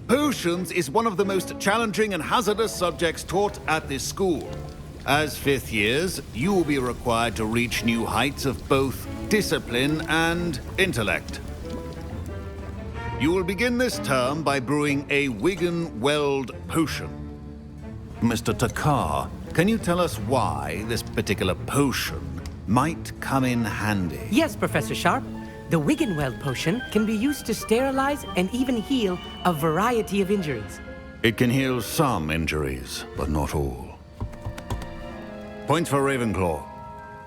Potions is one of the most challenging and hazardous subjects taught at this school. As fifth years, you will be required to reach new heights of both discipline and intellect. You will begin this term by brewing a Wiggen-Weld potion. Mr. Takar, can you tell us why this particular potion might come in handy? Yes, Professor Sharp. The Wiggen-Weld potion can be used to sterilize and even heal a variety of injuries. It can heal some injuries, but not all. Points for Ravenclaw.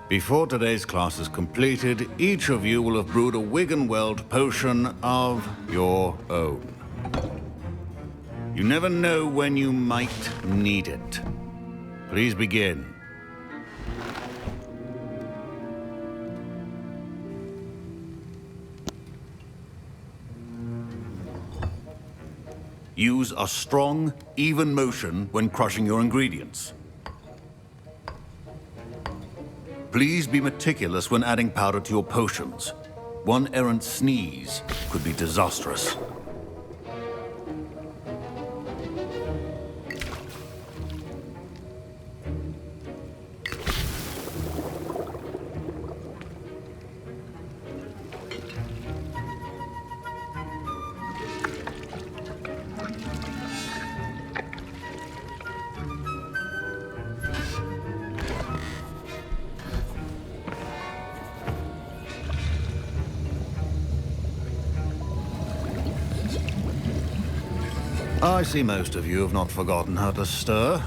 Before today's class is completed, each of you will have brewed a Wiggen-Weld potion of your own. You never know when you might need it. Please begin. Use a strong, even motion when crushing your ingredients. Please be meticulous when adding powder to your potions. One errant sneeze could be disastrous. I see most of you have not forgotten how to stir.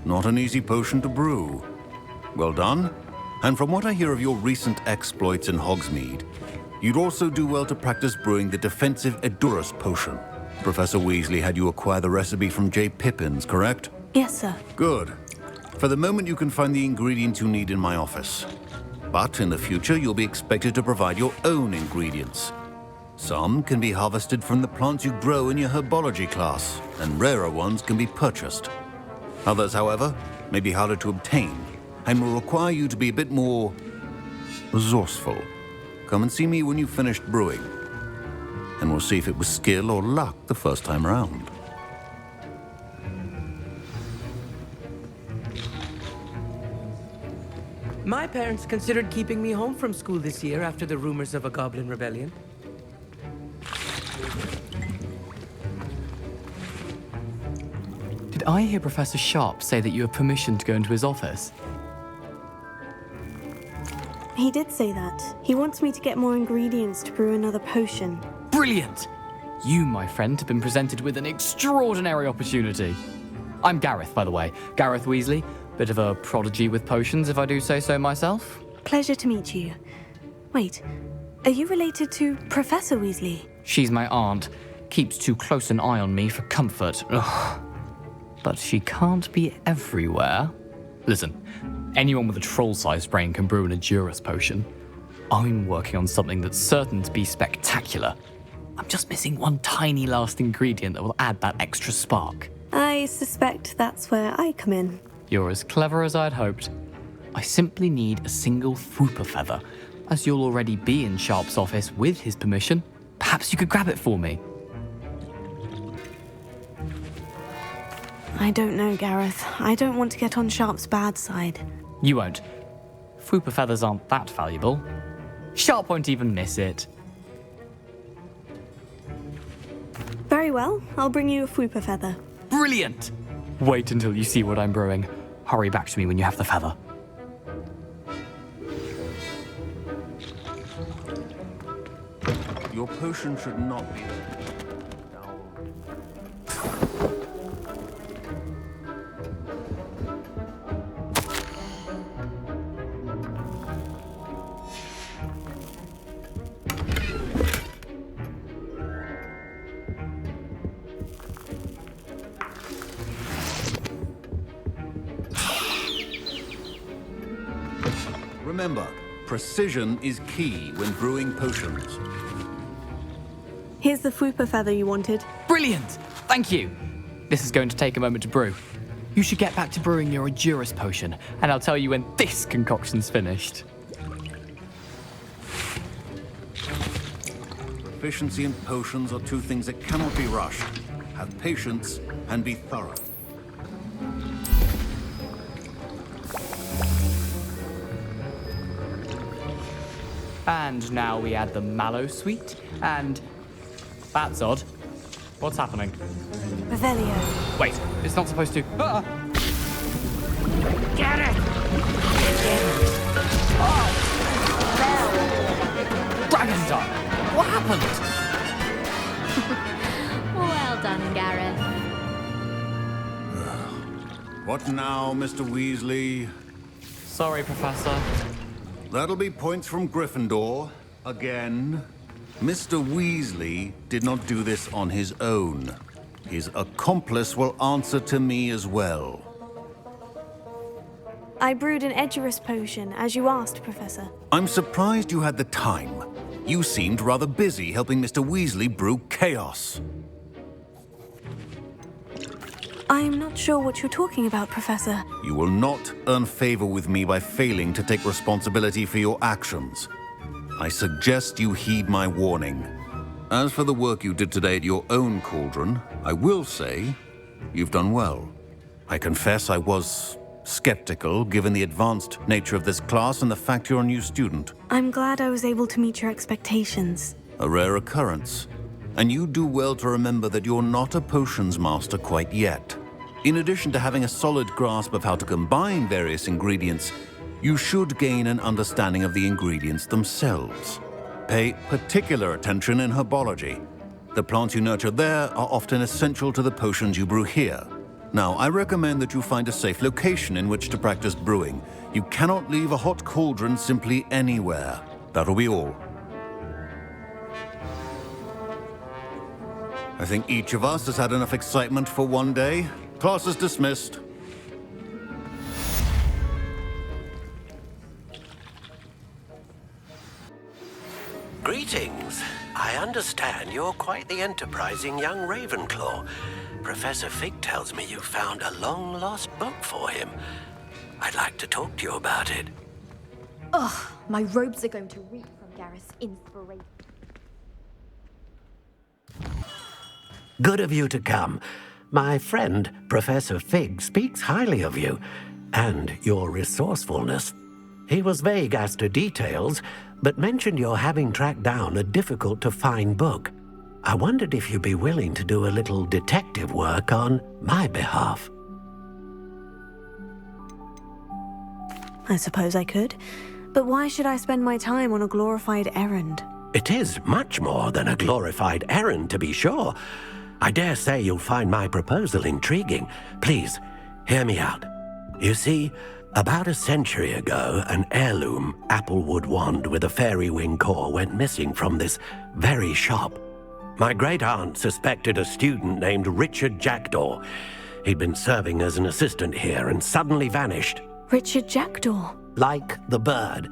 Not an easy potion to brew. Well done. And from what I hear of your recent exploits in Hogsmeade, you'd also do well to practice brewing the defensive Edurus potion. Professor Weasley had you acquire the recipe from J. Pippin's, correct? Yes, sir. Good. For the moment, you can find the ingredients you need in my office. But in the future, you'll be expected to provide your own ingredients. Some can be harvested from the plants you grow in your herbology class, and rarer ones can be purchased. Others, however, may be harder to obtain, and will require you to be a bit more resourceful. Come and see me when you've finished brewing, and we'll see if it was skill or luck the first time around. My parents considered keeping me home from school this year after the rumors of a goblin rebellion. Did I hear Professor Sharp say that you have permission to go into his office? He did say that. He wants me to get more ingredients to brew another potion. Brilliant! You, my friend, have been presented with an extraordinary opportunity. I'm Gareth, by the way. Gareth Weasley. Bit of a prodigy with potions, if I do say so myself. Pleasure to meet you. Wait, are you related to Professor Weasley? She's my aunt. Keeps too close an eye on me for comfort. Ugh. But she can't be everywhere. Listen, anyone with a troll-sized brain can brew an Edurus potion. I'm working on something that's certain to be spectacular. I'm just missing one tiny last ingredient that will add that extra spark. I suspect that's where I come in. You're as clever as I'd hoped. I simply need a single Fwooper feather. As you'll already be in Sharp's office with his permission, perhaps you could grab it for me. I don't know, Gareth. I don't want to get on Sharp's bad side. You won't. Fwooper feathers aren't that valuable. Sharp won't even miss it. Very well, I'll bring you a Fwooper feather. Brilliant! Wait until you see what I'm brewing. Hurry back to me when you have the feather. Your potion should not be... Remember, precision is key when brewing potions. Here's the Fwooper feather you wanted. Brilliant! Thank you! This is going to take a moment to brew. You should get back to brewing your Edurus potion, and I'll tell you when this concoction's finished. proficiency and potions are two things that cannot be rushed. Have patience and be thorough. And now we add the mallow sweet, and... That's odd. What's happening? Revelio. Wait, it's not supposed to... Get it! Dragon Dog! What happened? Well done, Gareth. What now, Mr. Weasley? Sorry, Professor. That'll be points from Gryffindor. Again. Mr. Weasley did not do this on his own. His accomplice will answer to me as well. I brewed an Edurus potion, as you asked, Professor. I'm surprised you had the time. You seemed rather busy helping Mr. Weasley brew chaos. I am not sure what you're talking about, Professor. You will not earn favor with me by failing to take responsibility for your actions. I suggest you heed my warning. As for the work you did today at your own cauldron, I will say you've done well. I confess I was skeptical, given the advanced nature of this class and the fact you're a new student. I'm glad I was able to meet your expectations. A rare occurrence. And you do well to remember that you're not a potions master quite yet. In addition to having a solid grasp of how to combine various ingredients, you should gain an understanding of the ingredients themselves. Pay particular attention in herbology. The plants you nurture there are often essential to the potions you brew here. Now, I recommend that you find a safe location in which to practice brewing. You cannot leave a hot cauldron simply anywhere. That'll be all. I think each of us has had enough excitement for one day. Class is dismissed. Greetings. I understand you're quite the enterprising young Ravenclaw. Professor Fig tells me you found a long-lost book for him. I'd like to talk to you about it. Ugh, my robes are going to reek from Gareth's inspiration. Good of you to come. My friend, Professor Fig, speaks highly of you and your resourcefulness. He was vague as to details, but mentioned your having tracked down a difficult-to-find book. I wondered if you'd be willing to do a little detective work on my behalf. I suppose I could. But why should I spend my time on a glorified errand? It is much more than a glorified errand, to be sure. I dare say you'll find my proposal intriguing. Please, hear me out. You see, about a century ago, an heirloom applewood wand with a fairy wing core went missing from this very shop. My great-aunt suspected a student named Richard Jackdaw. He'd been serving as an assistant here and suddenly vanished. Richard Jackdaw? Like the bird.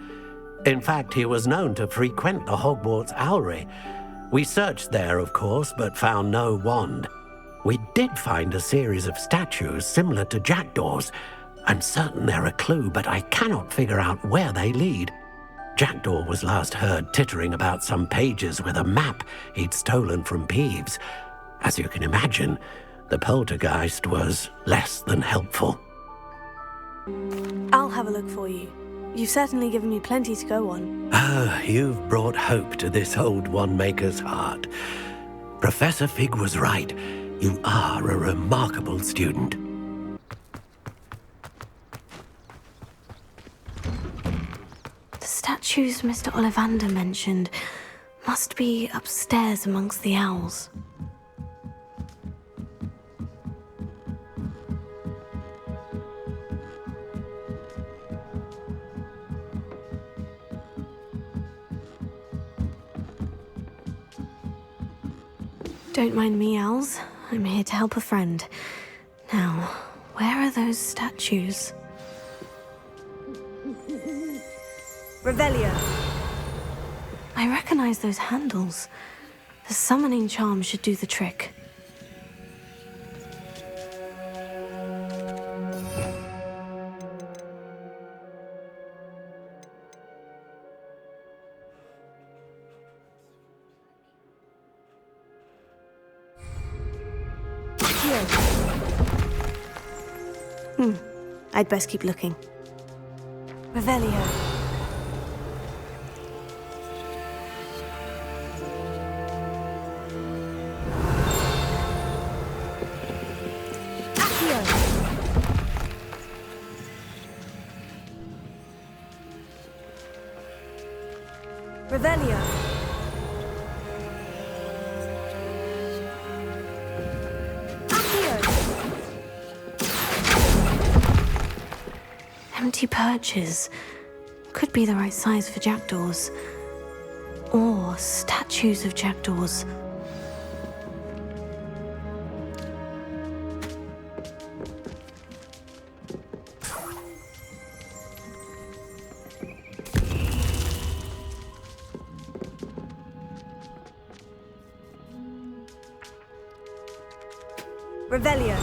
In fact, he was known to frequent the Hogwarts Owlry. We searched there, of course, but found no wand. We did find a series of statues similar to Jackdaw's. I'm certain they're a clue, but I cannot figure out where they lead. Jackdaw was last heard tittering about some pages with a map he'd stolen from Peeves. As you can imagine, the poltergeist was less than helpful. I'll have a look for you. You've certainly given me plenty to go on. Ah, you've brought hope to this old one-maker's heart. Professor Fig was right. You are a remarkable student. The statues Mr. Ollivander mentioned must be upstairs amongst the owls. Don't mind me, owls. I'm here to help a friend. Now, where are those statues? Revelio! I recognize those handles. The summoning charm should do the trick. I'd best keep looking. Revelio. Revelio. Empty perches. Could be the right size for jackdaws. Or statues of jackdaws. Revelio.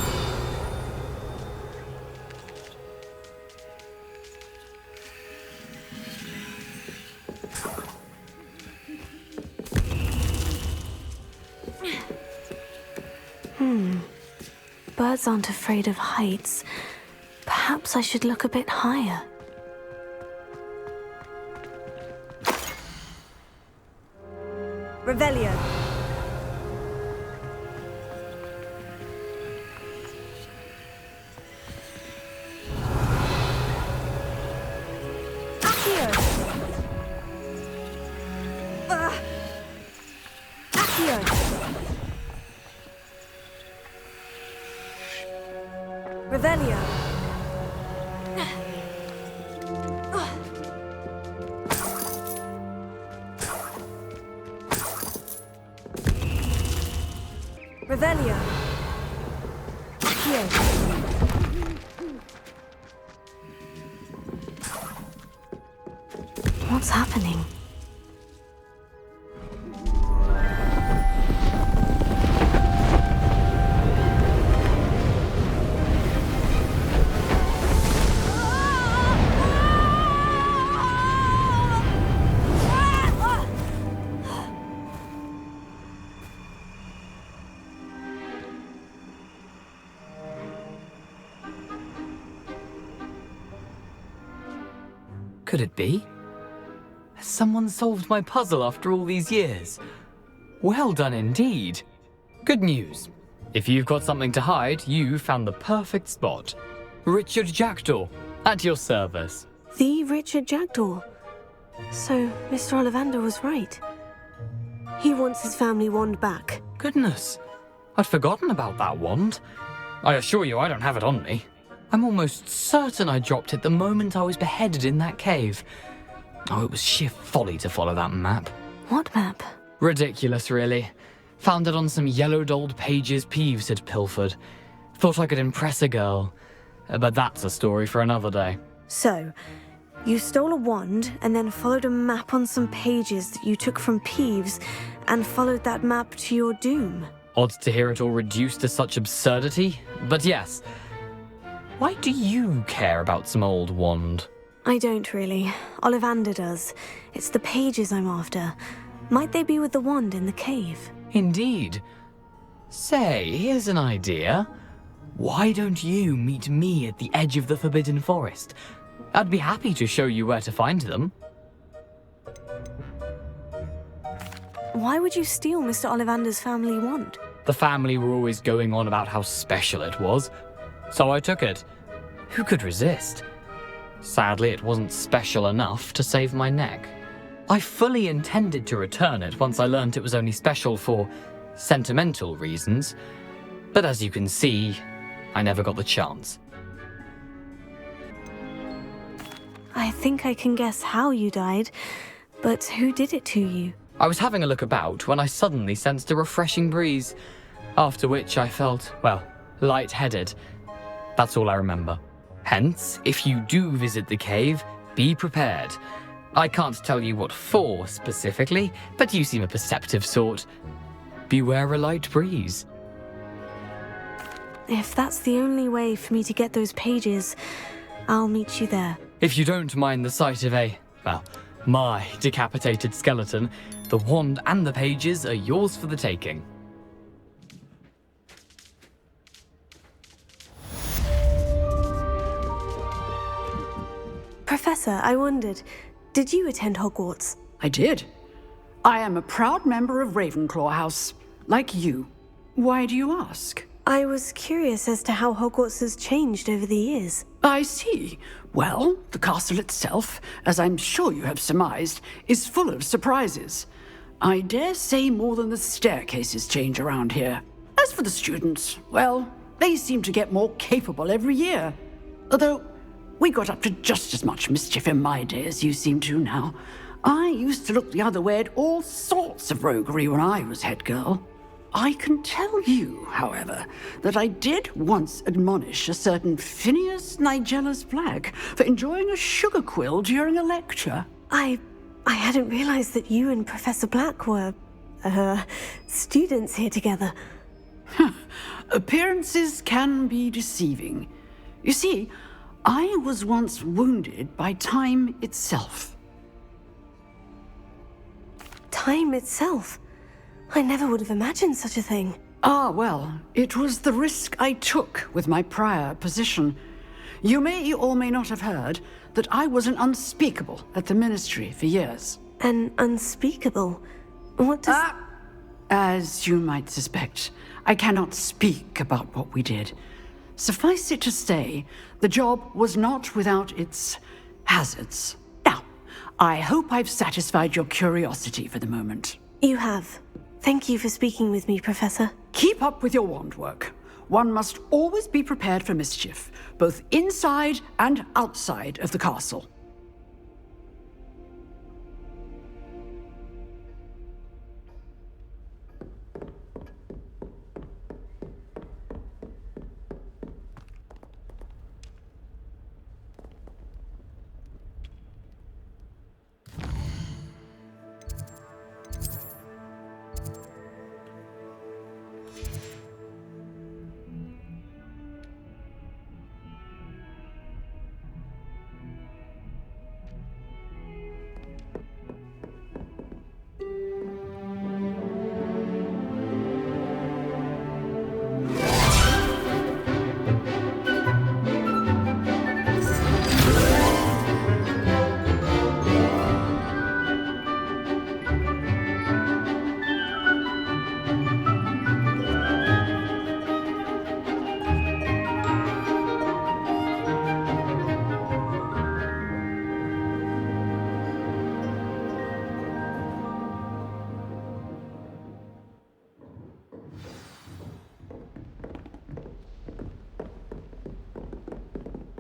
Birds aren't afraid of heights. Perhaps I should look a bit higher. Revelio. Revelio. Revelio. Accio. What's happening? Could it be? Has someone solved my puzzle after all these years? Well done indeed. Good news. If you've got something to hide, you found the perfect spot. Richard Jackdaw, at your service. The Richard Jackdaw. So, Mr. Ollivander was right. He wants his family wand back. Goodness, I'd forgotten about that wand. I assure you I don't have it on me. I'm almost certain I dropped it the moment I was beheaded in that cave. Oh, it was sheer folly to follow that map. What map? Ridiculous, really. Found it on some yellowed old pages Peeves had pilfered. Thought I could impress a girl. But that's a story for another day. So, you stole a wand and then followed a map on some pages that you took from Peeves and followed that map to your doom. Odd to hear it all reduced to such absurdity, but yes. Why do you care about some old wand? I don't really. Ollivander does. It's the pages I'm after. Might they be with the wand in the cave? Indeed. Say, here's an idea. Why don't you meet me at the edge of the Forbidden Forest? I'd be happy to show you where to find them. Why would you steal Mr. Ollivander's family wand? The family were always going on about how special it was, so I took it. Who could resist? Sadly, it wasn't special enough to save my neck. I fully intended to return it once I learned it was only special for sentimental reasons, but as you can see, I never got the chance. I think I can guess how you died, but who did it to you? I was having a look about when I suddenly sensed a refreshing breeze, after which I felt, well, lightheaded. That's all I remember. Hence, if you do visit the cave, be prepared. I can't tell you what for specifically, but you seem a perceptive sort. Beware a light breeze. If that's the only way for me to get those pages, I'll meet you there. If you don't mind the sight of my decapitated skeleton, the wand and the pages are yours for the taking. Professor, I wondered, did you attend Hogwarts? I did. I am a proud member of Ravenclaw House, like you. Why do you ask? I was curious as to how Hogwarts has changed over the years. I see. Well, the castle itself, as I'm sure you have surmised, is full of surprises. I dare say more than the staircases change around here. As for the students, well, they seem to get more capable every year. Although, we got up to just as much mischief in my day as you seem to now. I used to look the other way at all sorts of roguery when I was head girl. I can tell you, however, that I did once admonish a certain Phineas Nigella's Black for enjoying a sugar quill during a lecture. I hadn't realized that you and Professor Black were, students here together. Appearances can be deceiving. You see, I was once wounded by time itself. Time itself? I never would have imagined such a thing. Ah, well, it was the risk I took with my prior position. You may or may not have heard that I was an unspeakable at the Ministry for years. An unspeakable? What does... As you might suspect, I cannot speak about what we did. Suffice it to say, the job was not without its hazards. Now, I hope I've satisfied your curiosity for the moment. You have. Thank you for speaking with me, Professor. Keep up with your wand work. One must always be prepared for mischief, both inside and outside of the castle.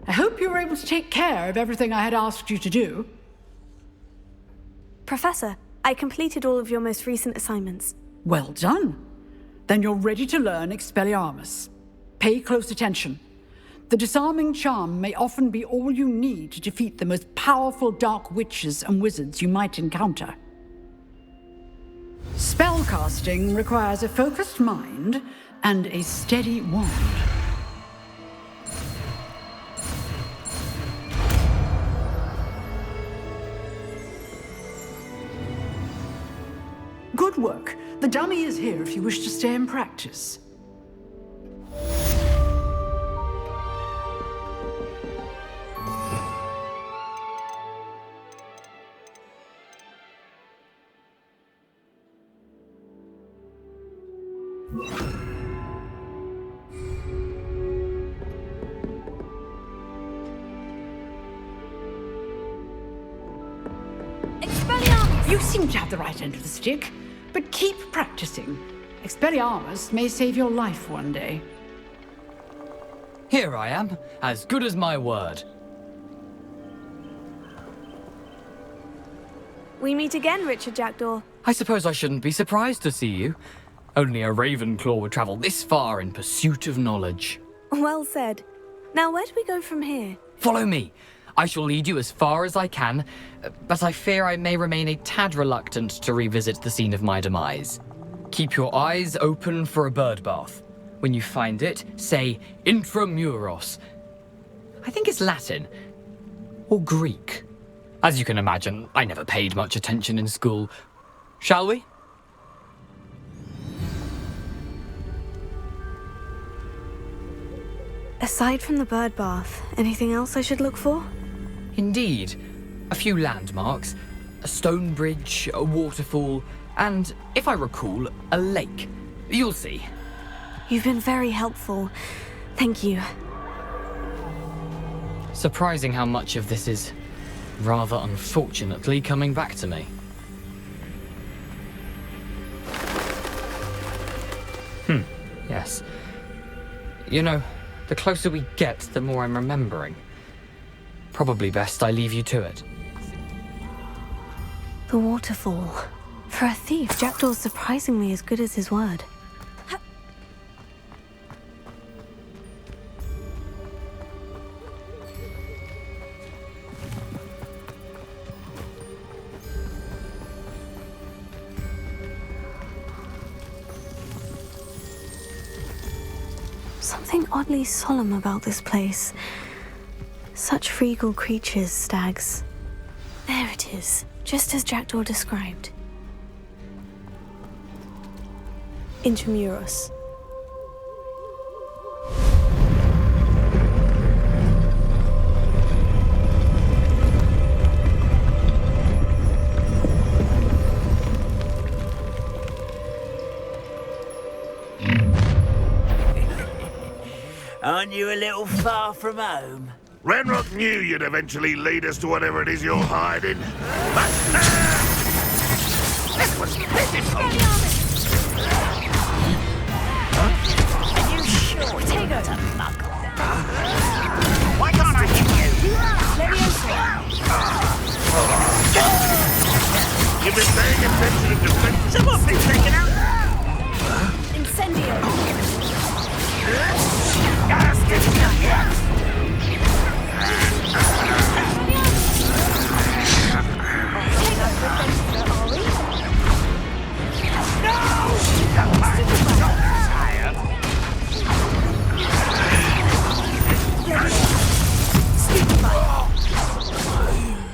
I hope you were able to take care of everything I had asked you to do. Professor, I completed all of your most recent assignments. Well done. Then you're ready to learn Expelliarmus. Pay close attention. The disarming charm may often be all you need to defeat the most powerful dark witches and wizards you might encounter. Spellcasting requires a focused mind and a steady wand. Good work. The dummy is here if you wish to stay and practice. Expelliarmus! You seem to have the right end of the stick, but keep practicing. Expelliarmus may save your life one day. Here I am, as good as my word. We meet again, Richard Jackdaw. I suppose I shouldn't be surprised to see you. Only a Ravenclaw would travel this far in pursuit of knowledge. Well said. Now, where do we go from here? Follow me. I shall lead you as far as I can, but I fear I may remain a tad reluctant to revisit the scene of my demise. Keep your eyes open for a bird bath. When you find it, say intramuros. I think it's Latin. Or Greek. As you can imagine, I never paid much attention in school. Shall we? Aside from the bird bath, anything else I should look for? Indeed. A few landmarks, a stone bridge, a waterfall, and, if I recall, a lake. You'll see. You've been very helpful. Thank you. Surprising how much of this is, rather unfortunately, coming back to me. Yes. You know, the closer we get, the more I'm remembering. Probably best I leave you to it. The waterfall. For a thief, Jackdaw's surprisingly as good as his word. Something oddly solemn about this place. Such regal creatures, stags. There it is, just as Jackdaw described. Intramuros. Aren't you a little far from home? Ranrock knew you'd eventually lead us to whatever it is you're hiding. But this was pitiful! Are you sure it's a muggle? Why can't I hit you? You've been paying attention to defense. Someone's been taken out! Incendio!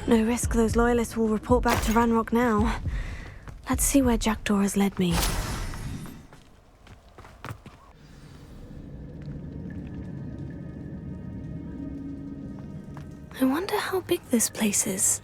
No risk those loyalists will report back to Ranrock now. Let's see where Jackdaw has led me. I wonder how big this place is.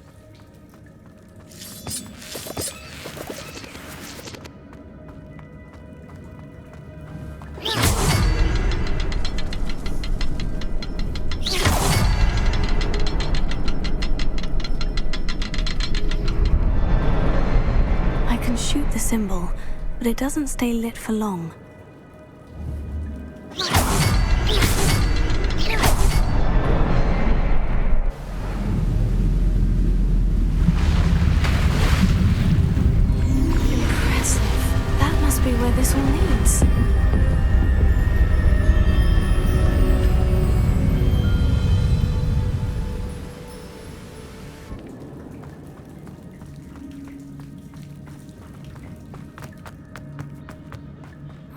I can shoot the symbol, but it doesn't stay lit for long. Where this all leads.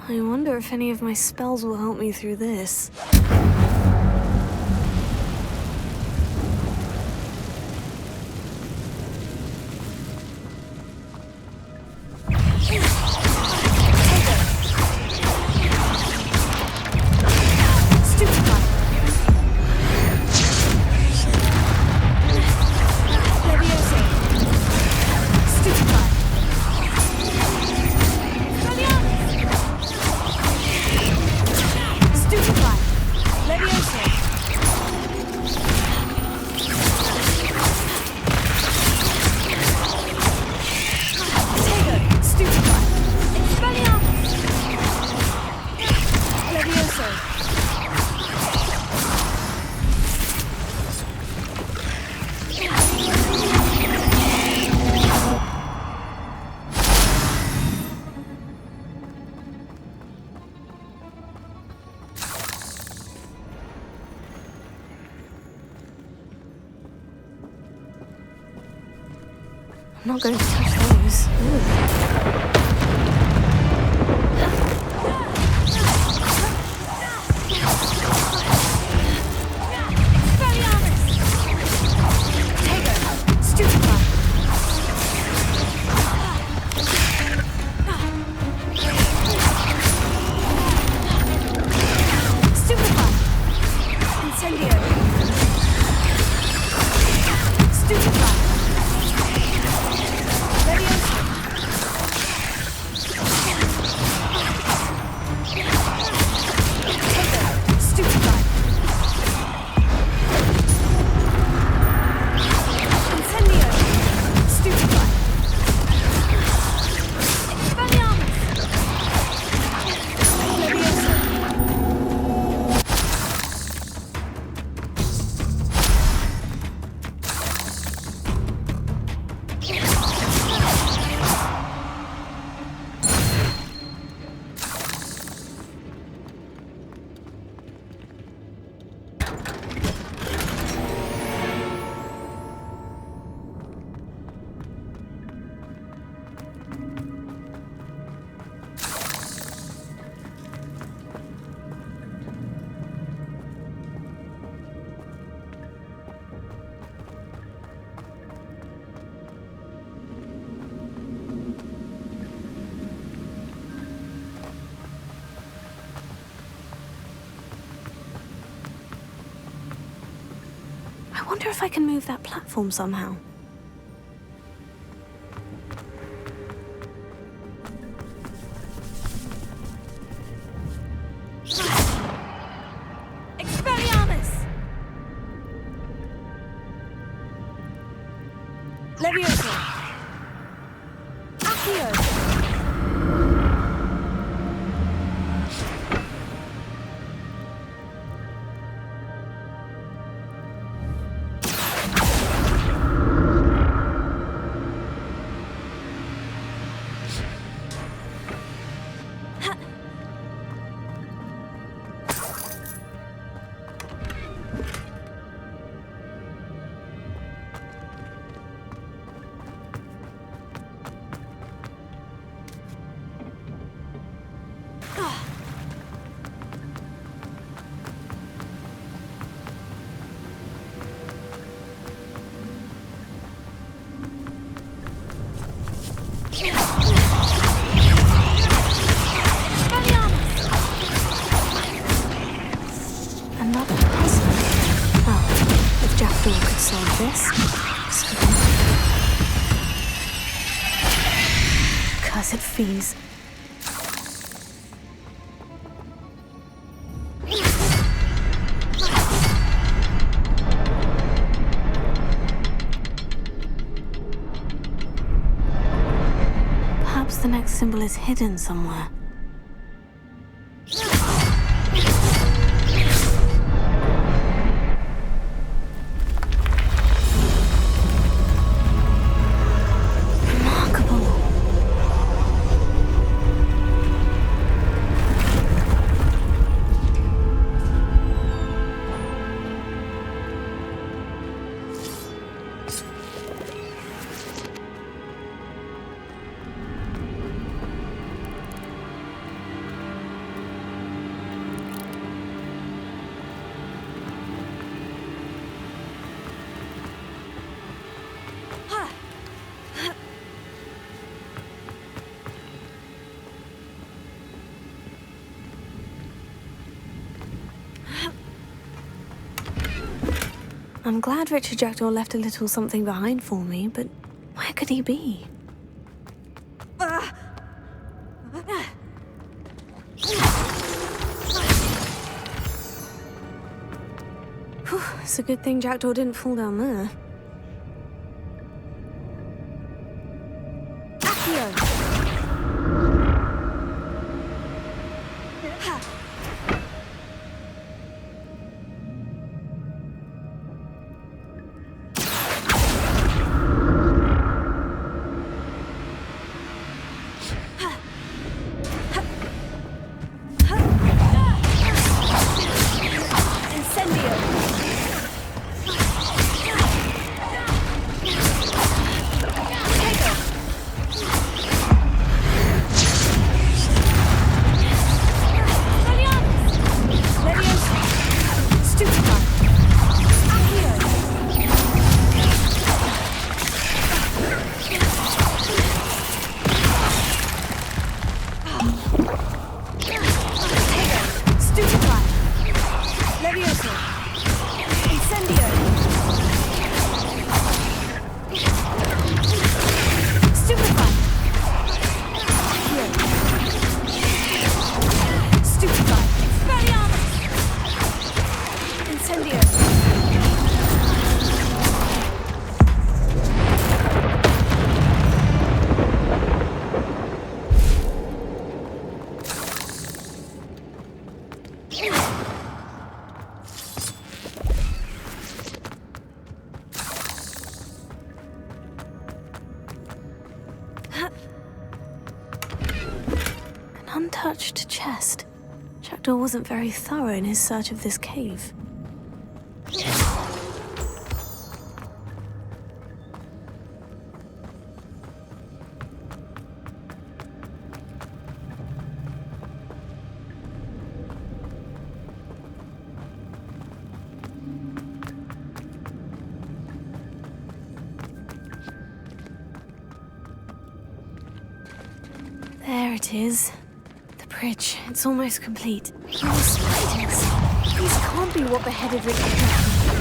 I wonder if any of my spells will help me through this. I'm not going to touch those. Stupefy! Incendio! I wonder if I can move that platform somehow. Expelliarmus! Levioso! Accio! Another puzzle. Well, if Jackdaw could solve this, so... Cursed fiends. Perhaps the next symbol is hidden somewhere. I'm glad Richard Jackdaw left a little something behind for me, but where could he be? Whew, it's a good thing Jackdaw didn't fall down there. Accio! Untouched chest. Jackdaw wasn't very thorough in his search of this cave. There it is. Bridge. It's almost complete. More spiders. These can't be what beheaded Richard Jackdaw.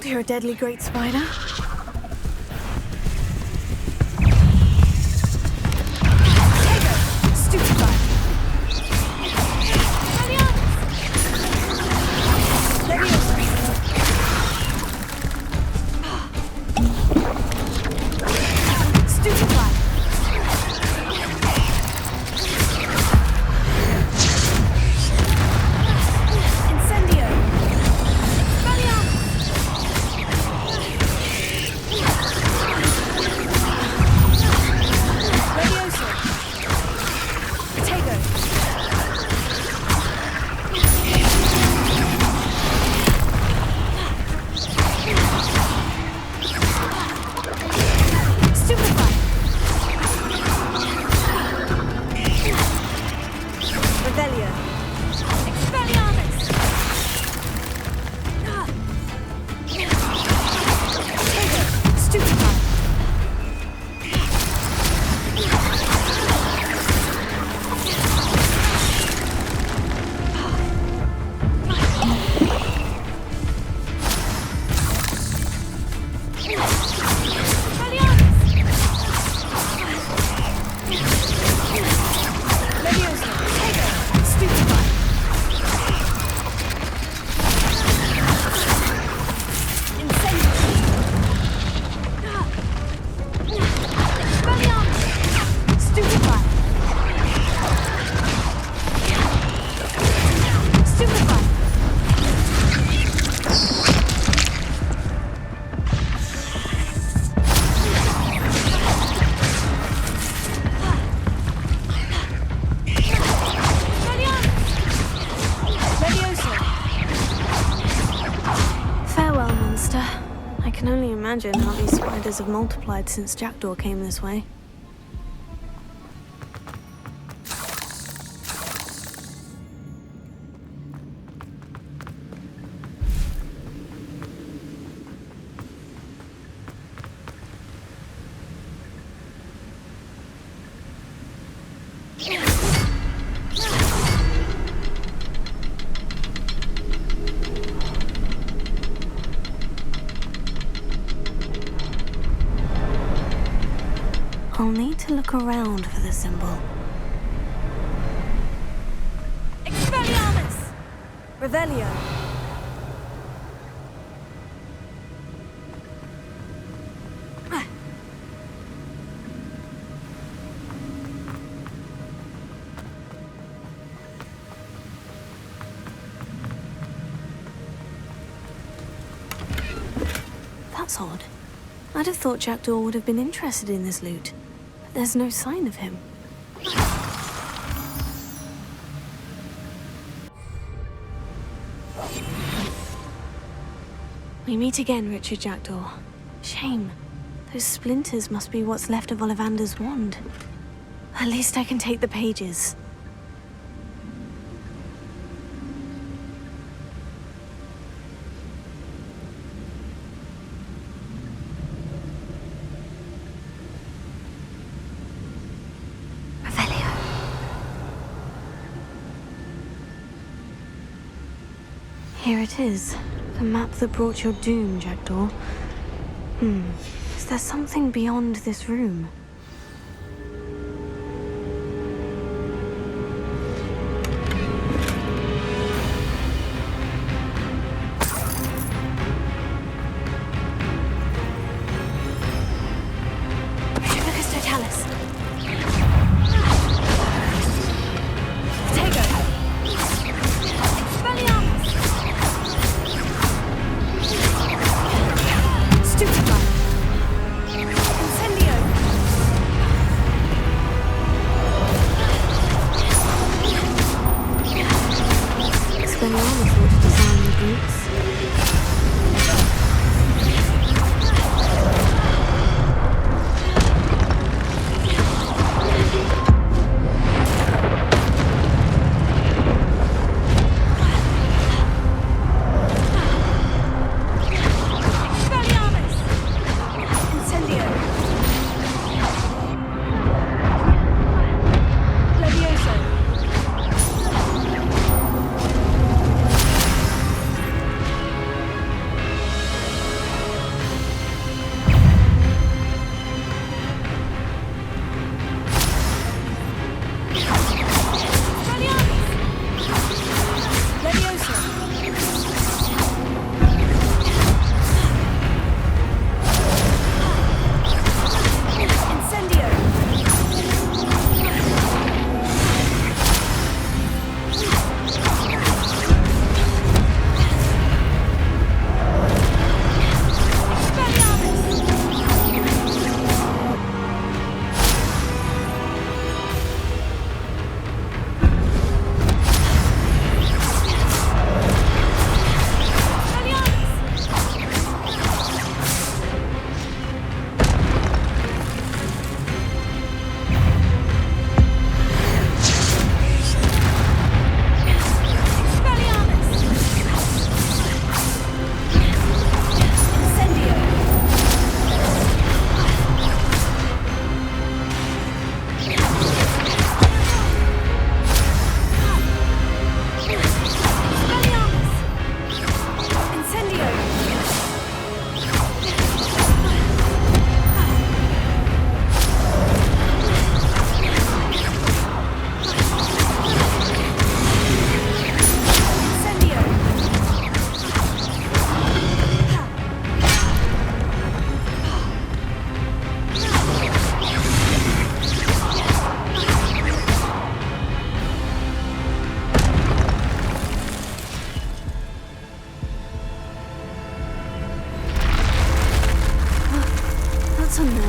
You're a deadly great spider. Imagine how these spiders have multiplied since Jackdaw came this way. I'll need to look around for the symbol. Expelliarmus! Revelio! That's odd. I'd have thought Jackdaw would have been interested in this loot. There's no sign of him. We meet again, Richard Jackdaw. Shame. Those splinters must be what's left of Ollivander's wand. At least I can take the pages. Here it is. The map that brought your doom, Jackdaw. Is there something beyond this room? Incendio!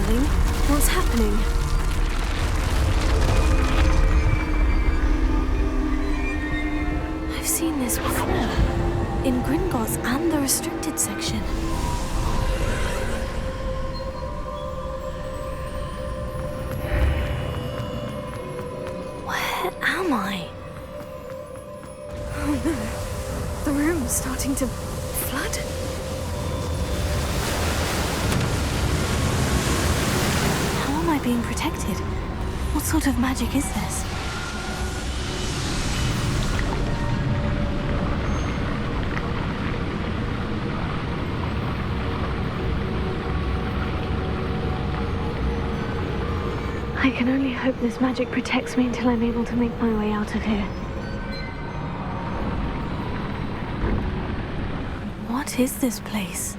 darling. What's happening? I've seen this before. In Gringotts and the restricted section. Where am I? Oh no. The room's starting to flood. How am I being protected? What sort of magic is this? I can only hope this magic protects me until I'm able to make my way out of here. What is this place?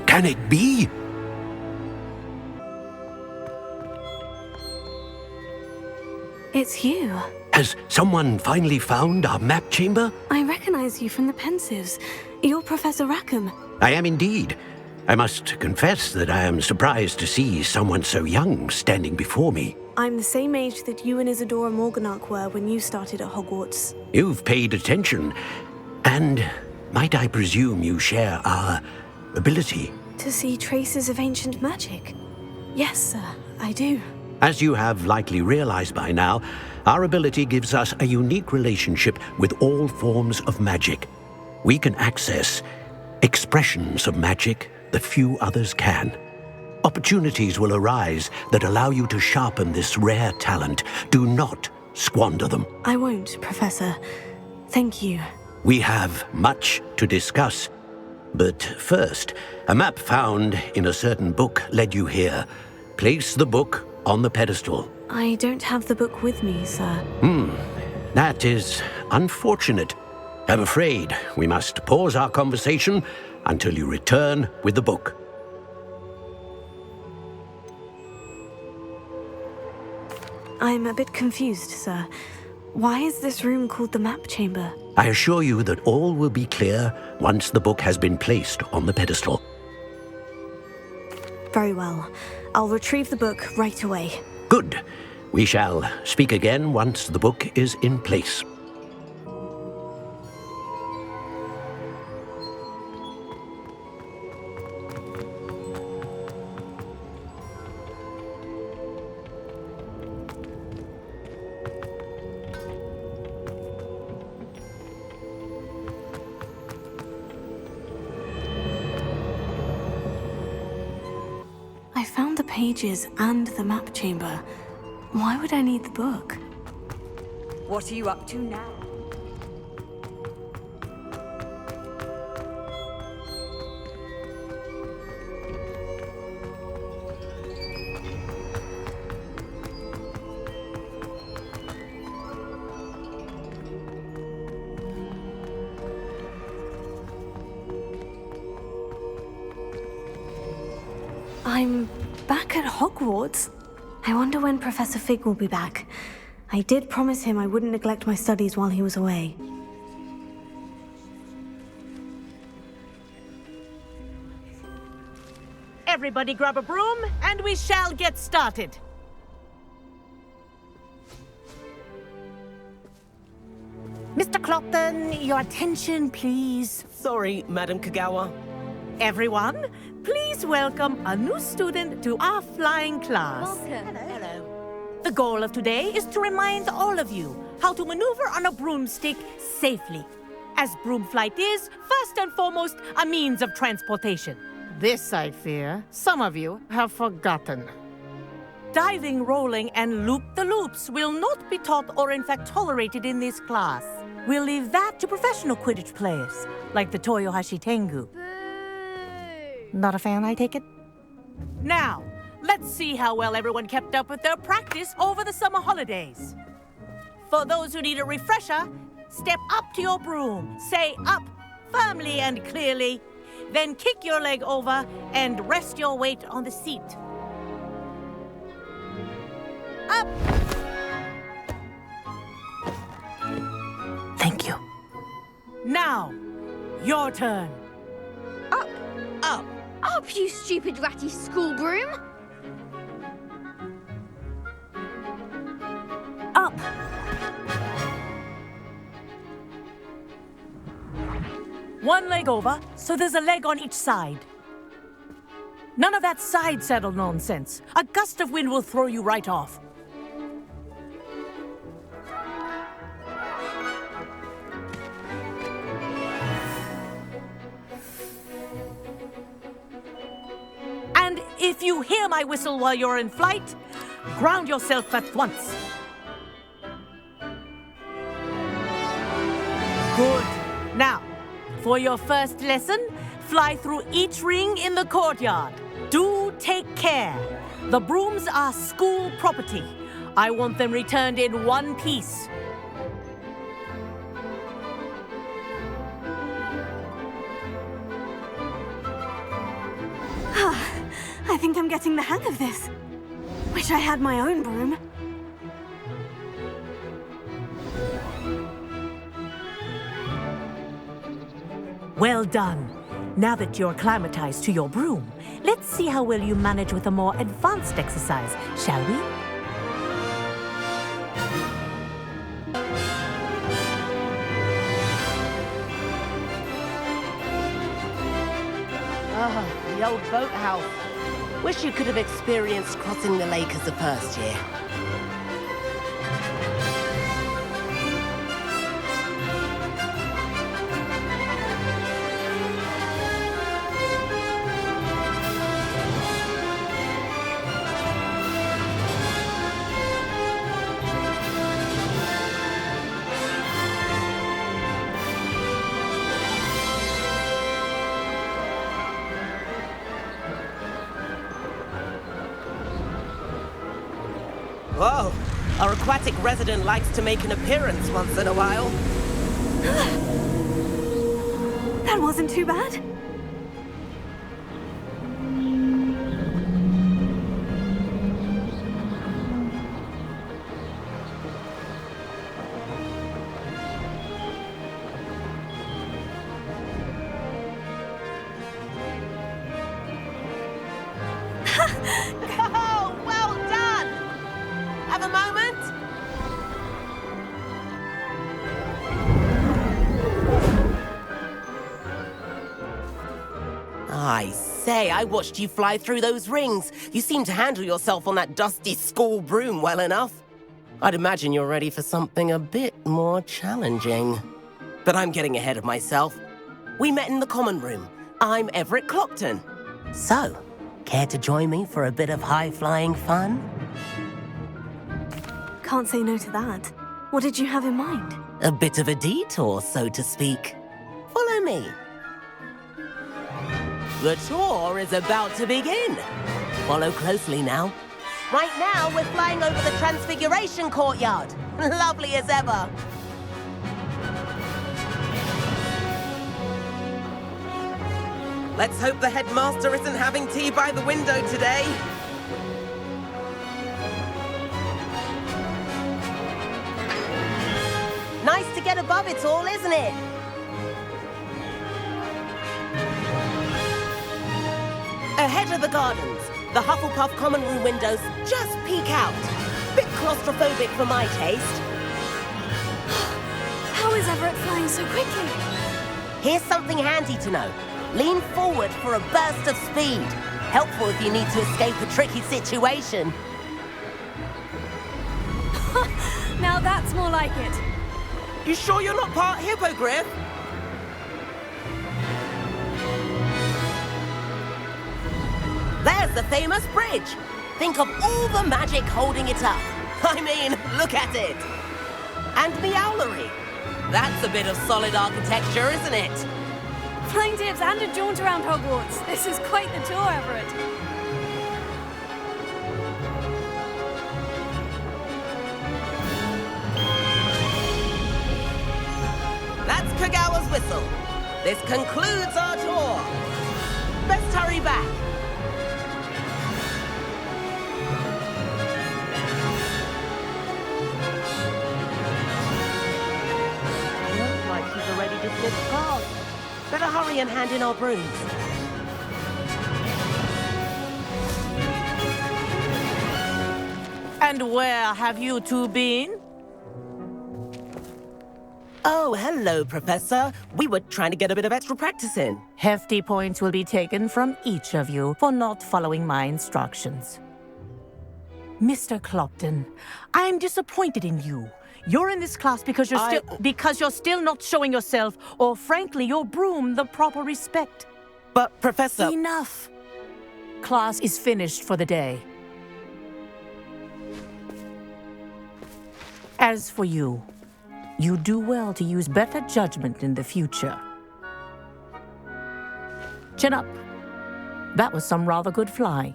Can it be? It's you. Has someone finally found our map chamber? I recognize you from the Pensives. You're Professor Rackham. I am indeed. I must confess that I am surprised to see someone so young standing before me. I'm the same age that you and Isadora Morganach were when you started at Hogwarts. You've paid attention. And might I presume you share our ability? To see traces of ancient magic? Yes, sir, I do. As you have likely realized by now, our ability gives us a unique relationship with all forms of magic. We can access expressions of magic that few others can. Opportunities will arise that allow you to sharpen this rare talent. Do not squander them. I won't, Professor. Thank you. We have much to discuss. But first, a map found in a certain book led you here. Place the book on the pedestal. I don't have the book with me, sir. That is unfortunate. I'm afraid we must pause our conversation until you return with the book. I'm a bit confused, sir. Why is this room called the map chamber? I assure you that all will be clear once the book has been placed on the pedestal. Very well. I'll retrieve the book right away. Good. We shall speak again once the book is in place. I found the pages and the map chamber. Why would I need the book? What are you up to now? I'm back at Hogwarts. I wonder when Professor Fig will be back. I did promise him I wouldn't neglect my studies while he was away. Everybody grab a broom, and we shall get started. Mr. Clopton, your attention, please. Sorry, Madam Kagawa. Everyone, please welcome a new student to our flying class. Welcome. Hello. The goal of today is to remind all of you how to maneuver on a broomstick safely, as broom flight is, first and foremost, a means of transportation. This, I fear, some of you have forgotten. Diving, rolling, and loop-the-loops will not be taught or in fact tolerated in this class. We'll leave that to professional Quidditch players, like the Toyohashi Tengu. Not a fan, I take it? Now, let's see how well everyone kept up with their practice over the summer holidays. For those who need a refresher, step up to your broom, say up firmly and clearly, then kick your leg over and rest your weight on the seat. Up! Thank you. Now, your turn. Up! Up! Up, you stupid ratty school broom! Up! One leg over, so there's a leg on each side. None of that side saddle nonsense. A gust of wind will throw you right off. And if you hear my whistle while you're in flight, ground yourself at once. Good. Now, for your first lesson, fly through each ring in the courtyard. Do take care. The brooms are school property. I want them returned in one piece. I think I'm getting the hang of this. Wish I had my own broom. Well done. Now that you're acclimatized to your broom, let's see how well you manage with a more advanced exercise, shall we? Oh, the old boathouse. Wish you could have experienced crossing the lake as a first year. Whoa! Our aquatic resident likes to make an appearance once in a while. That wasn't too bad. Oh, well done! Have a moment? I say, I watched you fly through those rings. You seem to handle yourself on that dusty school broom well enough. I'd imagine you're ready for something a bit more challenging. But I'm getting ahead of myself. We met in the common room. I'm Everett Clockton. So, care to join me for a bit of high-flying fun? Can't say no to that. What did you have in mind? A bit of a detour, so to speak. Follow me. The tour is about to begin. Follow closely now. Right now, we're flying over the Transfiguration Courtyard. Lovely as ever. Let's hope the headmaster isn't having tea by the window today. Nice to get above it all, isn't it? Ahead of the gardens, the Hufflepuff common room windows just peek out. Bit claustrophobic for my taste. How is Everett flying so quickly? Here's something handy to know. Lean forward for a burst of speed. Helpful if you need to escape a tricky situation. Now that's more like it. You sure you're not part hippogriff? There's the famous bridge. Think of all the magic holding it up. I mean, look at it. And the owlery. That's a bit of solid architecture, isn't it? Flying tips and a jaunt around Hogwarts. This is quite the tour, Everett. That's Kagawa's whistle. This concludes our tour. Best hurry back. Looks like she's already dismissed class. Better hurry and hand in our brooms. And where have you two been? Oh, hello, Professor. We were trying to get a bit of extra practice in. Hefty points will be taken from each of you for not following my instructions. Mr. Clopton, I'm disappointed in you. You're in this class because you're still not showing yourself, or frankly, your broom the proper respect. But, Professor... Enough. Class is finished for the day. As for you, you do well to use better judgment in the future. Chin up. That was some rather good flying.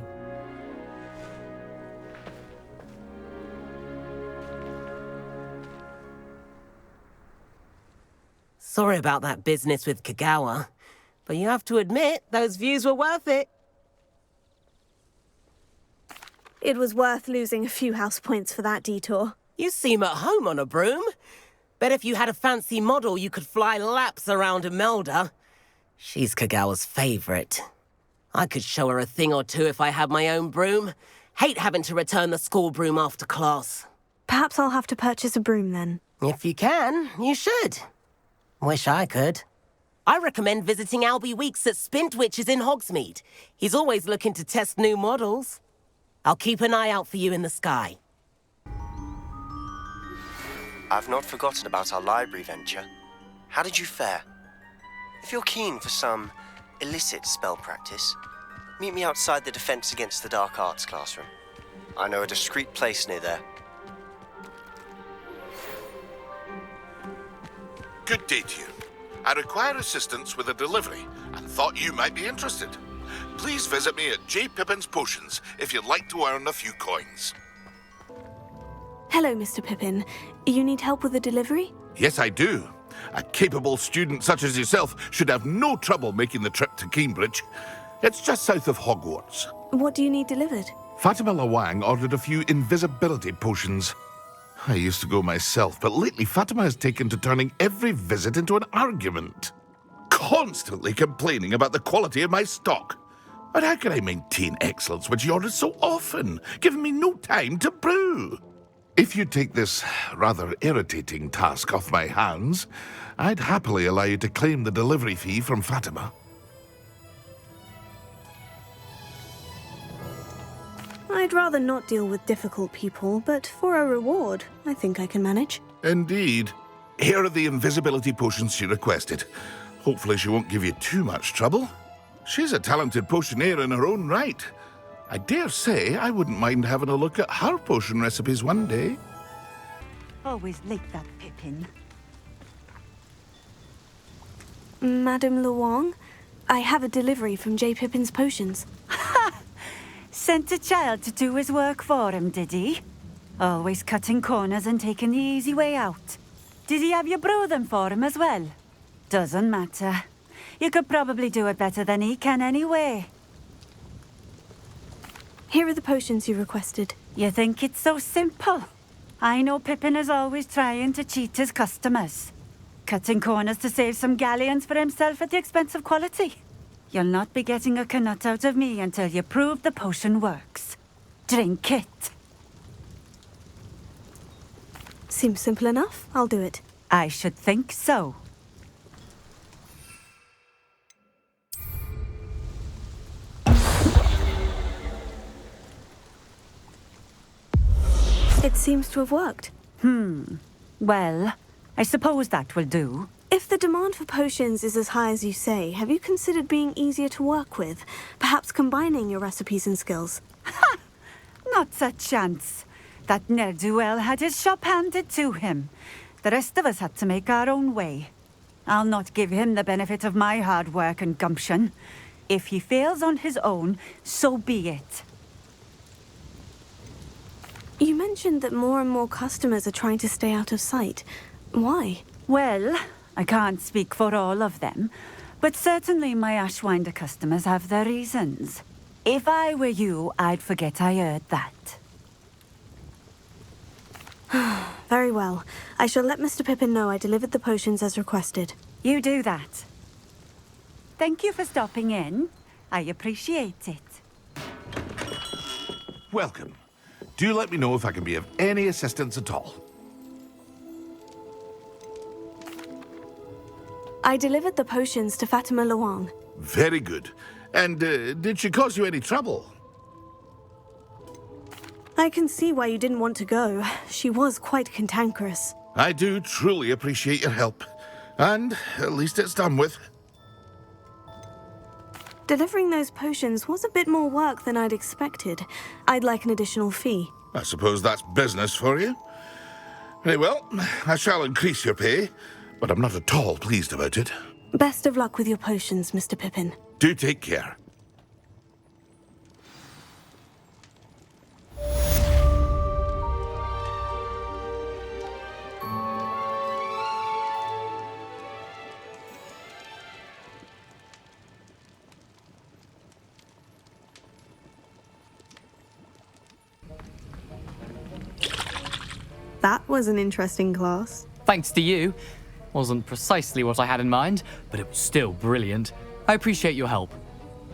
Sorry about that business with Kagawa, but you have to admit, those views were worth it. It was worth losing a few house points for that detour. You seem at home on a broom. Bet if you had a fancy model, you could fly laps around Imelda. She's Kagawa's favorite. I could show her a thing or two if I had my own broom. Hate having to return the school broom after class. Perhaps I'll have to purchase a broom then. If you can, you should. Wish I could. I recommend visiting Albie Weeks at Spintwitches in Hogsmeade. He's always looking to test new models. I'll keep an eye out for you in the sky. I've not forgotten about our library venture. How did you fare? If you're keen for some illicit spell practice, meet me outside the Defense Against the Dark Arts classroom. I know a discreet place near there. Good day to you. I require assistance with a delivery and thought you might be interested. Please visit me at J. Pippin's Potions if you'd like to earn a few coins. Hello, Mr. Pippin. You need help with a delivery? Yes, I do. A capable student such as yourself should have no trouble making the trip to Cambridge. It's just south of Hogwarts. What do you need delivered? Fatima Lawang ordered a few invisibility potions. I used to go myself, but lately Fatima has taken to turning every visit into an argument. Constantly complaining about the quality of my stock. But how can I maintain excellence when she orders so often, giving me no time to brew? If you take this rather irritating task off my hands, I'd happily allow you to claim the delivery fee from Fatima. I'd rather not deal with difficult people, but for a reward, I think I can manage. Indeed. Here are the invisibility potions she requested. Hopefully she won't give you too much trouble. She's a talented potioneer in her own right. I dare say I wouldn't mind having a look at her potion recipes one day. Always like that, Pippin. Madame Lawang, I have a delivery from J. Pippin's Potions. Ha! Sent a child to do his work for him, did he? Always cutting corners and taking the easy way out. Did he have you brew them for him as well? Doesn't matter. You could probably do it better than he can anyway. Here are the potions you requested. You think it's so simple? I know Pippin is always trying to cheat his customers. Cutting corners to save some galleons for himself at the expense of quality. You'll not be getting a canut out of me until you prove the potion works. Drink it. Seems simple enough. I'll do it. I should think so. It seems to have worked. Well, I suppose that will do. If the demand for potions is as high as you say, have you considered being easier to work with? Perhaps combining your recipes and skills? Ha! Not a chance. That ne'er-do-well had his shop handed to him. The rest of us had to make our own way. I'll not give him the benefit of my hard work and gumption. If he fails on his own, so be it. You mentioned that more and more customers are trying to stay out of sight. Why? Well, I can't speak for all of them, but certainly my Ashwinder customers have their reasons. If I were you, I'd forget I heard that. Very well. I shall let Mr. Pippin know I delivered the potions as requested. You do that. Thank you for stopping in. I appreciate it. Welcome. Do let me know if I can be of any assistance at all. I delivered the potions to Fatima Luang. Very good. And did she cause you any trouble? I can see why you didn't want to go. She was quite cantankerous. I do truly appreciate your help. And at least it's done with. Delivering those potions was a bit more work than I'd expected. I'd like an additional fee. I suppose that's business for you. Very well, I shall increase your pay, but I'm not at all pleased about it. Best of luck with your potions, Mr. Pippin. Do take care. That was an interesting class. Thanks to you. Wasn't precisely what I had in mind, but it was still brilliant. I appreciate your help.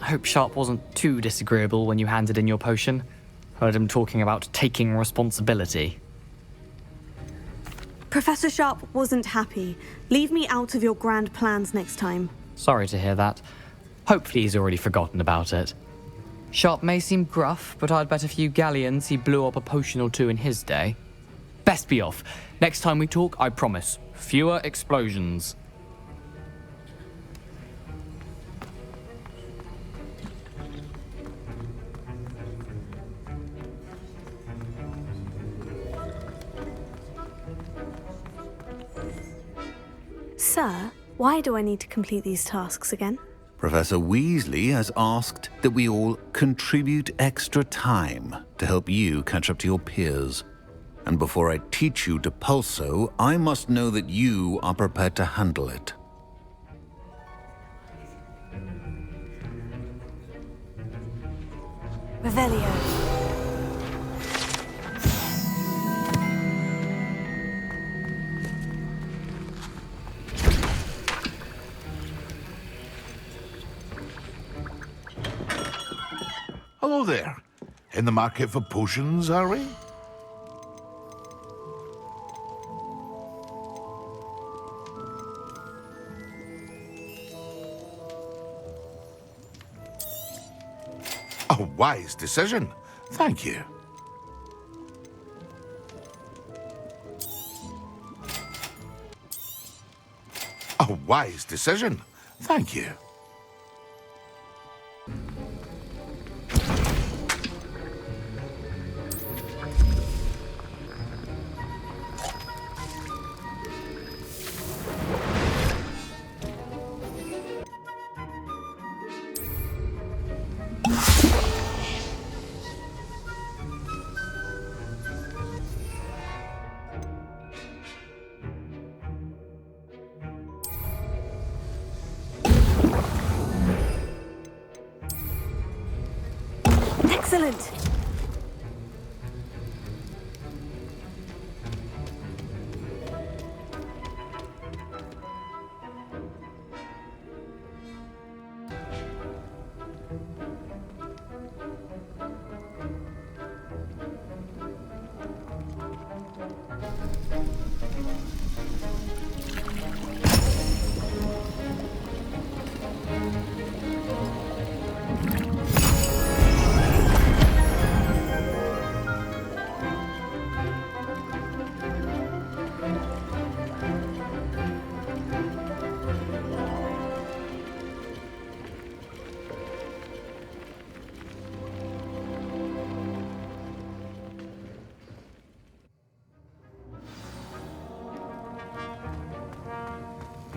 I hope Sharp wasn't too disagreeable when you handed in your potion. Heard him talking about taking responsibility. Professor Sharp wasn't happy. Leave me out of your grand plans next time. Sorry to hear that. Hopefully he's already forgotten about it. Sharp may seem gruff, but I'd bet a few galleons he blew up a potion or two in his day. Best be off. Next time we talk, I promise, fewer explosions. Sir, why do I need to complete these tasks again? Professor Weasley has asked that we all contribute extra time to help you catch up to your peers. And before I teach you to pulso, I must know that you are prepared to handle it. Revelio. Hello there. In the market for potions, are we? A wise decision. Thank you. A wise decision. Thank you. Excellent.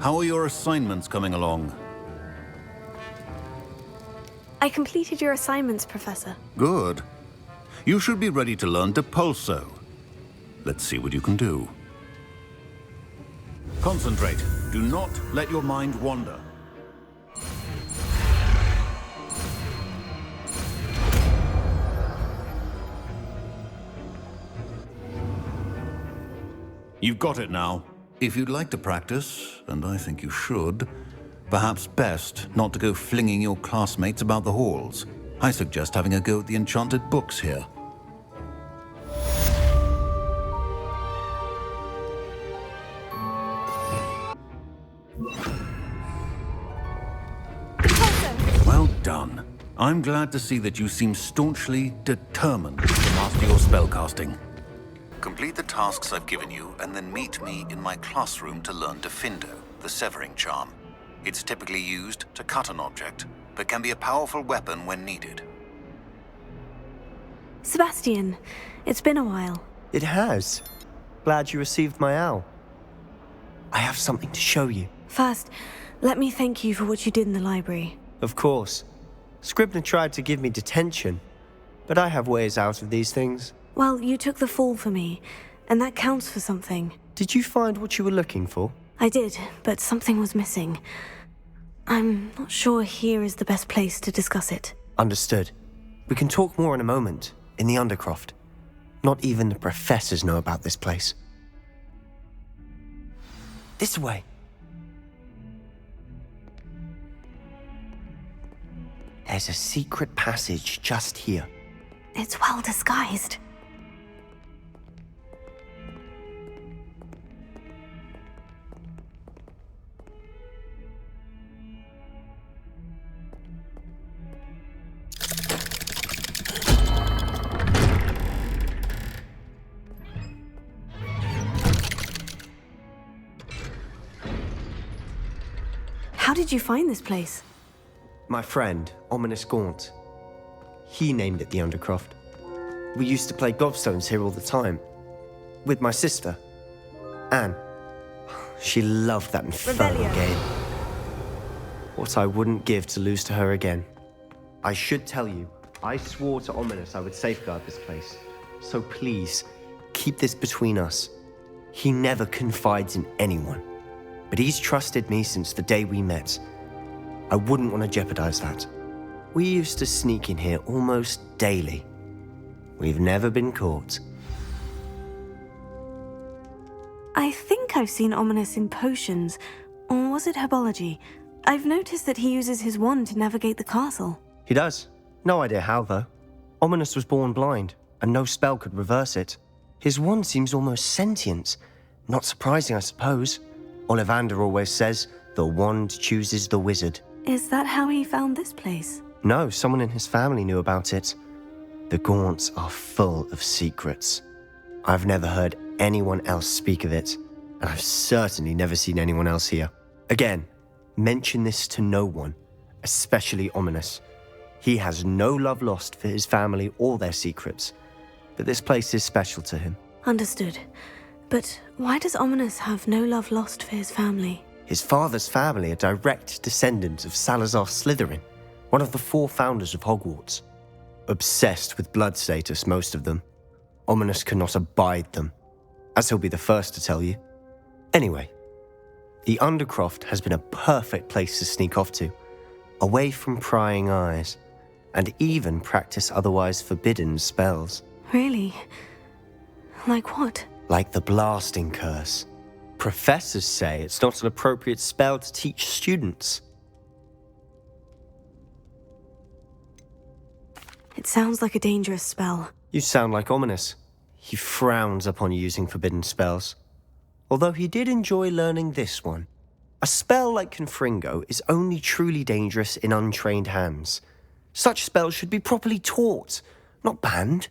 How are your assignments coming along? I completed your assignments, Professor. Good. You should be ready to learn Depulso. Let's see what you can do. Concentrate. Do not let your mind wander. You've got it now. If you'd like to practice, and I think you should, perhaps best not to go flinging your classmates about the halls. I suggest having a go at the enchanted books here. Well done. I'm glad to see that you seem staunchly determined to master your spellcasting. Complete the tasks I've given you, and then meet me in my classroom to learn Defindo, the severing charm. It's typically used to cut an object, but can be a powerful weapon when needed. Sebastian, it's been a while. It has. Glad you received my owl. I have something to show you. First, let me thank you for what you did in the library. Of course. Scribner tried to give me detention, but I have ways out of these things. Well, you took the fall for me, and that counts for something. Did you find what you were looking for? I did, but something was missing. I'm not sure here is the best place to discuss it. Understood. We can talk more in a moment, in the Undercroft. Not even the professors know about this place. This way. There's a secret passage just here. It's well disguised. How did you find this place? My friend, Ominous Gaunt. He named it the Undercroft. We used to play gobstones here all the time. With my sister, Anne. She loved that infernal game. What I wouldn't give to lose to her again. I should tell you, I swore to Ominous I would safeguard this place. So please, keep this between us. He never confides in anyone. But he's trusted me since the day we met. I wouldn't want to jeopardize that. We used to sneak in here almost daily. We've never been caught. I think I've seen Ominous in potions. Or was it herbology? I've noticed that he uses his wand to navigate the castle. He does. No idea how, though. Ominous was born blind, and no spell could reverse it. His wand seems almost sentient. Not surprising, I suppose. Ollivander always says, the wand chooses the wizard. Is that how he found this place? No, someone in his family knew about it. The Gaunts are full of secrets. I've never heard anyone else speak of it, and I've certainly never seen anyone else here. Again, mention this to no one, especially Ominous. He has no love lost for his family or their secrets, but this place is special to him. Understood. But why does Ominous have no love lost for his family? His father's family are direct descendants of Salazar Slytherin, one of the 4 founders of Hogwarts. Obsessed with blood status, most of them. Ominous cannot abide them, as he'll be the first to tell you. Anyway, the Undercroft has been a perfect place to sneak off to, away from prying eyes, and even practice otherwise forbidden spells. Really? Like what? Like the blasting curse. Professors say it's not an appropriate spell to teach students. It sounds like a dangerous spell. You sound like Ominous. He frowns upon using forbidden spells. Although he did enjoy learning this one. A spell like Confringo is only truly dangerous in untrained hands. Such spells should be properly taught, not banned.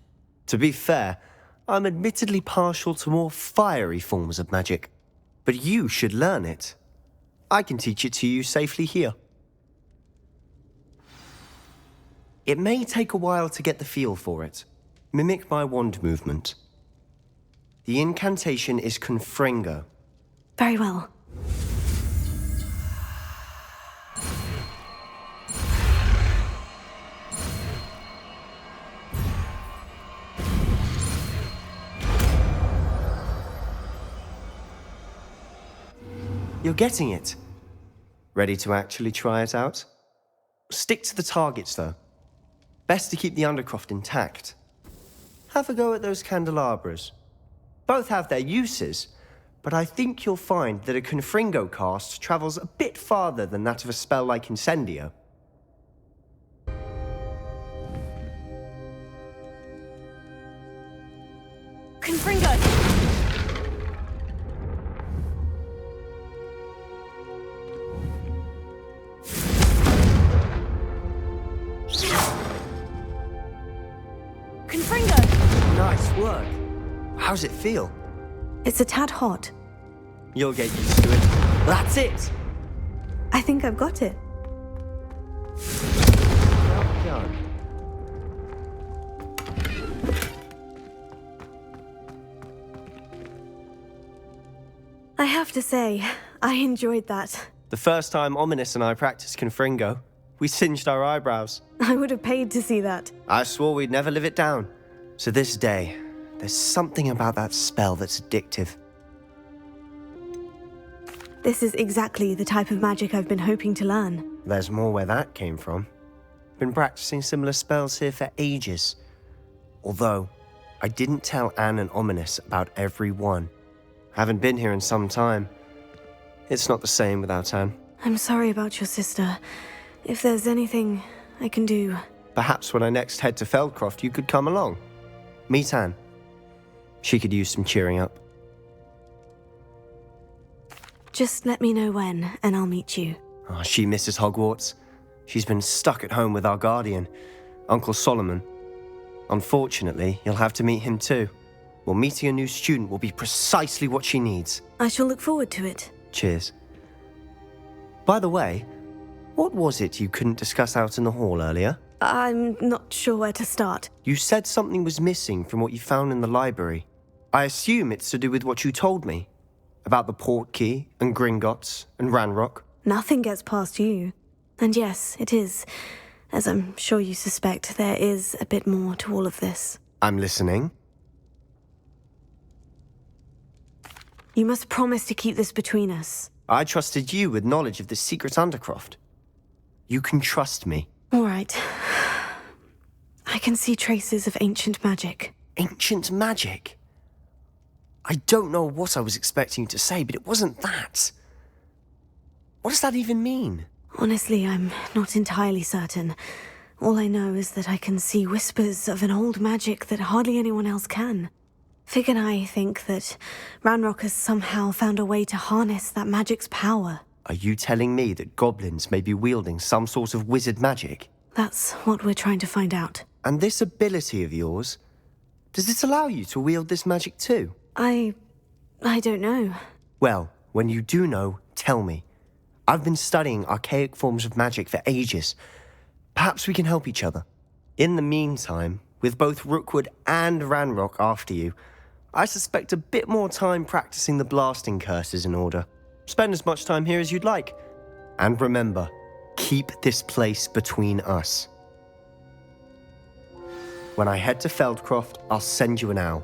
To be fair, I'm admittedly partial to more fiery forms of magic. But you should learn it. I can teach it to you safely here. It may take a while to get the feel for it. Mimic my wand movement. The incantation is Confringo. Very well. You're getting it. Ready to actually try it out? Stick to the targets, though. Best to keep the Undercroft intact. Have a go at those candelabras. Both have their uses, but I think you'll find that a Confringo cast travels a bit farther than that of a spell like Incendio. Confringo! Confringo! Nice work. How's it feel? It's a tad hot. You'll get used to it. That's it! I think I've got it. Well done. I have to say, I enjoyed that. The first time Ominous and I practiced Confringo, we singed our eyebrows. I would have paid to see that. I swore we'd never live it down. So this day, there's something about that spell that's addictive. This is exactly the type of magic I've been hoping to learn. There's more where that came from. Been practicing similar spells here for ages. Although, I didn't tell Anne and Ominous about every one. Haven't been here in some time. It's not the same without Anne. I'm sorry about your sister. If there's anything I can do... Perhaps when I next head to Feldcroft, you could come along. Meet Anne. She could use some cheering up. Just let me know when, and I'll meet you. Oh, she misses Hogwarts. She's been stuck at home with our guardian, Uncle Solomon. Unfortunately, you'll have to meet him too. Well, meeting a new student will be precisely what she needs. I shall look forward to it. Cheers. By the way, what was it you couldn't discuss out in the hall earlier? I'm not sure where to start. You said something was missing from what you found in the library. I assume it's to do with what you told me. About the Portkey, and Gringotts, and Ranrock. Nothing gets past you. And yes, it is. As I'm sure you suspect, there is a bit more to all of this. I'm listening. You must promise to keep this between us. I trusted you with knowledge of the secret Undercroft. You can trust me. All right. I can see traces of ancient magic. Ancient magic? I don't know what I was expecting you to say, but it wasn't that. What does that even mean? Honestly, I'm not entirely certain. All I know is that I can see whispers of an old magic that hardly anyone else can. Fig and I think that Ranrock has somehow found a way to harness that magic's power. Are you telling me that goblins may be wielding some sort of wizard magic? That's what we're trying to find out. And this ability of yours, does it allow you to wield this magic too? I don't know. Well, when you do know, tell me. I've been studying archaic forms of magic for ages. Perhaps we can help each other. In the meantime, with both Rookwood and Ranrock after you, I suspect a bit more time practicing the blasting curses in order. Spend as much time here as you'd like. And remember, keep this place between us. When I head to Feldcroft, I'll send you an owl.